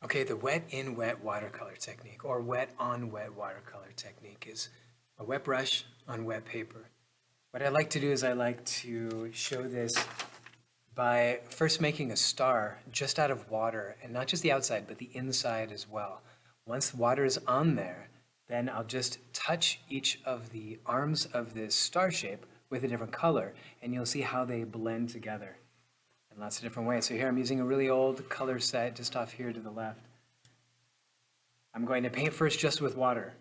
Okay, the wet in wet watercolor technique or wet on wet watercolor technique is a wet brush on wet paper. What I like to do is I like to show this by first making a star just out of water, and not just the outside, but the inside as well. Once the water is on there, then I'll just touch each of the arms of this star shape with a different color, and you'll see how they blend together in lots of different ways. So here I'm using a really old color set just off here to the left. I'm going to paint first just with water.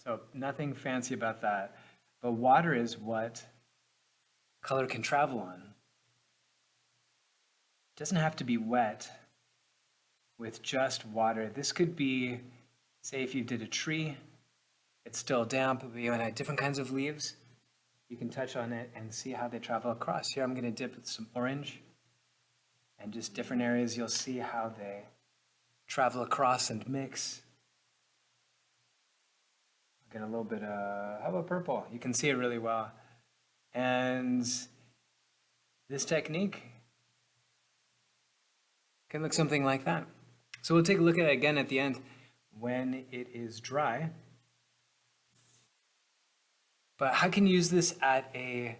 So nothing fancy about that. But water is what color can travel on. It doesn't have to be wet with just water. This could be, say if you did a tree, it's still damp, but you had different kinds of leaves. You can touch on it and see how they travel across. Here I'm going to dip with some orange, and just different areas you'll see how they travel across and mix. I'll get a little bit of, how about purple? You can see it really well. And this technique can look something like that. So we'll take a look at it again at the end when it is dry. But how can you use this at a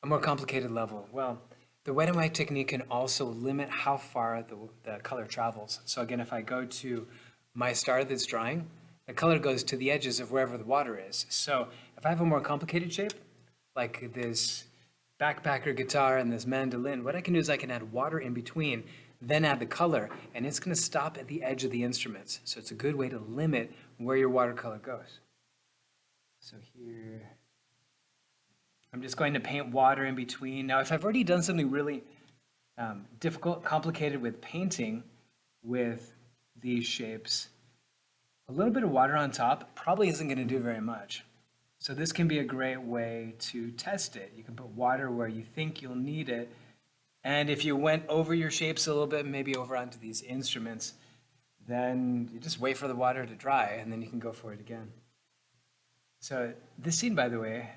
more complicated level? Well, the wet and white technique can also limit how far the color travels. So again, if I go to my star that's drying, the color goes to the edges of wherever the water is. So if I have a more complicated shape, like this backpacker guitar and this mandolin, what I can do is I can add water in between, then add the color, and it's going to stop at the edge of the instruments. So it's a good way to limit where your watercolor goes. So here, I'm just going to paint water in between. Now, if I've already done something really difficult, complicated with painting with these shapes, a little bit of water on top probably isn't going to do very much. So this can be a great way to test it. You can put water where you think you'll need it. And if you went over your shapes a little bit, maybe over onto these instruments, then you just wait for the water to dry and then you can go for it again. So this scene, by the way,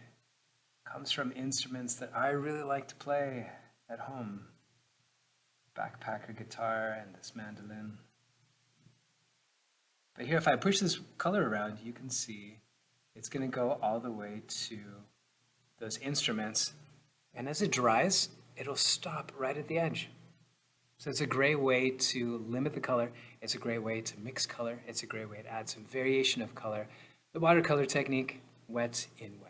comes from instruments that I really like to play at home. Backpacker guitar and this mandolin. But here, if I push this color around, you can see it's going to go all the way to those instruments. And as it dries, it'll stop right at the edge. So it's a great way to limit the color. It's a great way to mix color. It's a great way to add some variation of color. The watercolor technique, wet in wet.